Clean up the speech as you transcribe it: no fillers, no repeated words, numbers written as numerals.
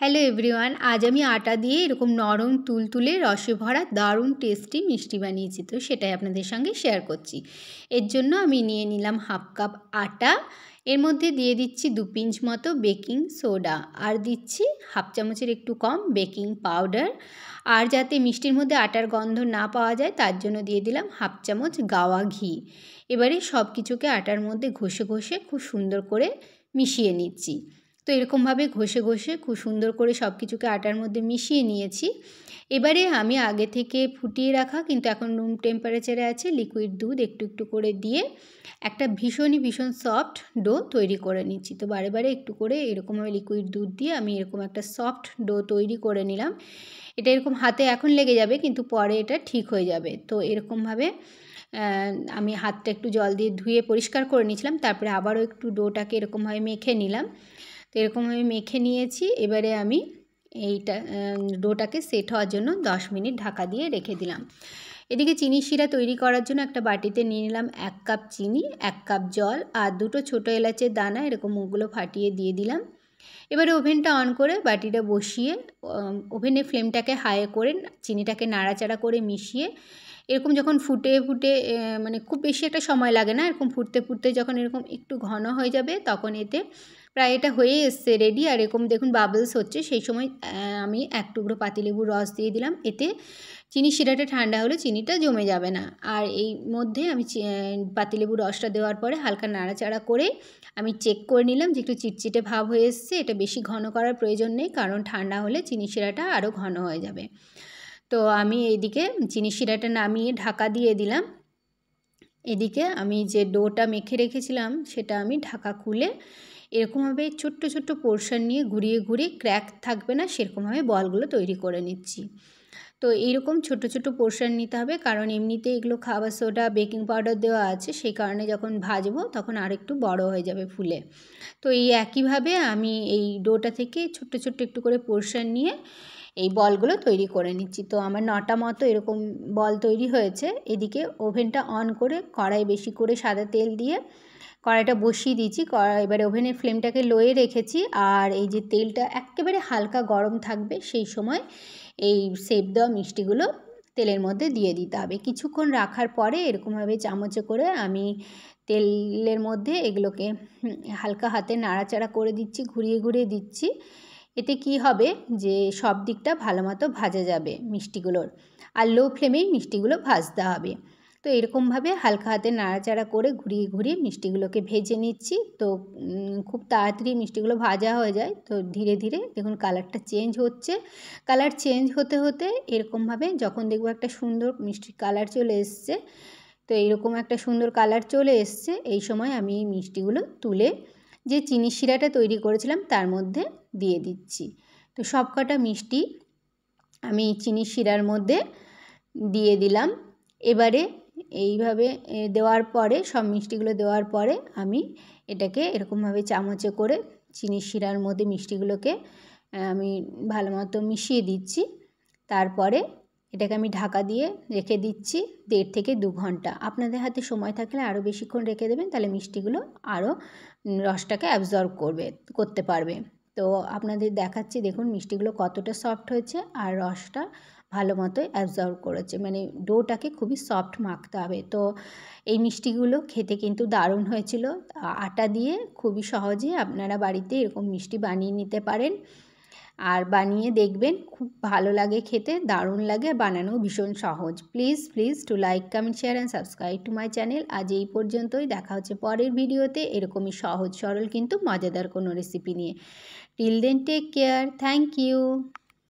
Hello everyone, আজ আমি আটা দিয়ে এরকম নরম তুলতুলে রসে ভরা দারুণ টেস্টি মিষ্টি বানিয়েছি। তো সেটাই আপনাদের সঙ্গে শেয়ার করছি। এর জন্য আমি নিয়ে নিলাম হাফ কাপ আটা, এর মধ্যে দিয়ে দিচ্ছি 2 পিঞ্চ মতো বেকিং সোডা, আর দিচ্ছি হাফ চামচের একটু কম বেকিং পাউডার। আর যাতে মিষ্টির মধ্যে আটার গন্ধ না পাওয়া যায় তার জন্য দিয়ে দিলাম হাফ চামচ গাওয়া ঘি। এবারে সব কিছুকে আটার মধ্যে ঘষে ঘষে খুব সুন্দর করে মিশিয়ে নিচ্ছি। তো এরকমভাবে ঘষে ঘষে খুব সুন্দর করে সব কিছুকে আটার মধ্যে মিশিয়ে নিয়েছি। এবারে আমি আগে থেকে ফুটিয়ে রাখা কিন্তু এখন রুম টেম্পারেচারে আছে লিকুইড দুধ একটু একটু করে দিয়ে একটা ভীষণ সফট ডো তৈরি করে নিচ্ছি। তো বারে বারে একটু করে এরকমভাবে লিকুইড দুধ দিয়ে আমি এরকম একটা সফট ডো তৈরি করে নিলাম। এটা এরকম হাতে এখন লেগে যাবে কিন্তু পরে এটা ঠিক হয়ে যাবে। তো এরকমভাবে আমি হাতটা একটু জল দিয়ে ধুয়ে পরিষ্কার করে নিয়েছিলাম, তারপরে আবারও একটু ডোটাকে এরকমভাবে মেখে নিলাম। তো এরকমভাবে মেখে নিয়েছি। এবারে আমি এইটা ডোটাকে সেট হওয়ার জন্য 10 মিনিট ঢাকা দিয়ে রেখে দিলাম। এদিকে চিনি শিরা তৈরি করার জন্য একটা বাটিতে নিয়ে নিলাম 1 কাপ চিনি, 1 কাপ জল আর 2টো ছোটো এলাচের দানা এরকম মুখগুলো ফাটিয়ে দিয়ে দিলাম। এবারে ওভেনটা অন করে বাটিটা বসিয়ে ওভেনের ফ্লেমটাকে হাই করে চিনিটাকে নাড়াচাড়া করে মিশিয়ে এরকম যখন ফুটে মানে খুব বেশি একটা সময় লাগে না, এরকম ফুটতে ফুটতে যখন এরকম একটু ঘন হয়ে যাবে তখন এতে প্রায় এটা হয়ে এসছে রেডি। আর এরকম দেখুন বাবলস হচ্ছে, সেই সময় আমি 1 টুকরো পাতিলেবুর রস দিয়ে দিলাম। এতে চিনি শিরাটা ঠান্ডা হলে চিনিটা জমে যাবে না। আর এই মধ্যে আমি পাতিলেবুর রসটা দেওয়ার পরে হালকা নাড়াচাড়া করে আমি চেক করে নিলাম যে একটু চিটচিটে ভাব হয়ে এসছে। এটা বেশি ঘন করার প্রয়োজন নেই, কারণ ঠান্ডা হলে চিনি শিরাটা আরও ঘন হয়ে যাবে। তো আমি এইদিকে চিনি শিরাটা নামিয়ে ঢাকা দিয়ে দিলাম। এদিকে আমি যে ডোটা মেখে রেখেছিলাম সেটা আমি ঢাকা খুলে এরকমভাবে ছোট্ট ছোট্ট পোর্শন নিয়ে ঘুরিয়ে ঘুরিয়ে ক্র্যাক থাকবে না সেরকমভাবে বলগুলো তৈরি করে নিচ্ছি। তো এইরকম ছোট ছোট পোর্শন নিতে হবে, কারণ এমনিতে এগুলো খাবার সোডা বেকিং পাউডার দেওয়া আছে, সেই কারণে যখন ভাজবো তখন আরেকটু বড় হয়ে যাবে ফুলে। তো এই একইভাবে আমি এই ডোটা থেকে ছোট্ট ছোট্ট একটু করে পোর্শন নিয়ে এই বলগুলো তৈরি করে নিচ্ছি। তো আমার 9টা মতো এরকম বল তৈরি হয়েছে। এদিকে ওভেনটা অন করে কড়াই বেশি করে সাদা তেল দিয়ে কড়াইটা বসিয়ে দিয়েছি। এবারে ওভেনের ফ্লেমটাকে লোয়ে রেখেছি। আর এই যে তেলটা একেবারে হালকা গরম থাকবে সেই সময় এই সেপ দেওয়া মিষ্টিগুলো তেলের মধ্যে দিয়ে দিতে হবে। কিছুক্ষণ রাখার পরে এরকমভাবে চামচে করে আমি তেলের মধ্যে এগুলোকে হালকা হাতে নাড়াচাড়া করে দিচ্ছি, ঘুরিয়ে ঘুরিয়ে দিচ্ছি। এতে কি হবে যে সব দিকটা ভালো মতো ভাজা যাবে মিষ্টিগুলোর, আর লো ফ্লেমেই মিষ্টিগুলো ভাজতে হবে। তো এরকমভাবে হালকা হাতে নাড়াচাড়া করে ঘুরিয়ে ঘুরিয়ে মিষ্টিগুলোকে ভেজে নিচ্ছি। তো খুব তাড়াতাড়ি মিষ্টিগুলো ভাজা হয়ে যায়। তো ধীরে ধীরে দেখুন কালারটা চেঞ্জ হচ্ছে। কালার চেঞ্জ হতে হতে এরকমভাবে যখন দেখব একটা সুন্দর মিষ্টির কালার চলে এসছে, তো এইরকম একটা সুন্দর কালার চলে এসছে, এই সময় আমি এই মিষ্টিগুলো তুলে যে চিনি শিরাটা তৈরি করেছিলাম তার মধ্যে দিয়ে দিচ্ছি। তো সবকটা মিষ্টি আমি চিনি শিরার মধ্যে দিয়ে দিলাম। এবারে এইভাবে দেওয়ার পরে সব মিষ্টিগুলো দেওয়ার পরে আমি এটাকে এরকমভাবে চামচে করে চিনি শিরার মধ্যে মিষ্টিগুলোকে আমি ভালো মতো মিশিয়ে দিচ্ছি। তারপরে এটাকে আমি ঢাকা দিয়ে রেখে দিচ্ছি 1.5 থেকে 2 ঘন্টা। আপনাদের হাতে সময় থাকলে আরও বেশিক্ষণ রেখে দেবেন, তাহলে মিষ্টিগুলো আরও রসটাকে অ্যাবজর্ব করতে পারবে। তো আপনাদের দেখাচ্ছি দেখুন মিষ্টিগুলো কতটা সফট হয়েছে আর রসটা ভালো মতোই অ্যাবজর্ব করেছে, মানে ডোটাকে খুবই সফট মাখতে হবে। তো এই মিষ্টিগুলো খেতে কিন্তু দারুণ হয়েছিল। আটা দিয়ে খুবই সহজে আপনারা বাড়িতে এরকম মিষ্টি বানিয়ে নিতে পারেন, আর বানিয়ে দেখবেন খুব ভালো লাগে খেতে, দারুণ লাগে, বানানো ভীষণ সহজ। Please to like comment share and subscribe to my channel. আজ এই পর্যন্তই, দেখা হচ্ছে পরের ভিডিওতে এরকমই সহজ সরল কিন্তু মজাদার কোনো রেসিপি নিয়ে। Till then take care, thank you.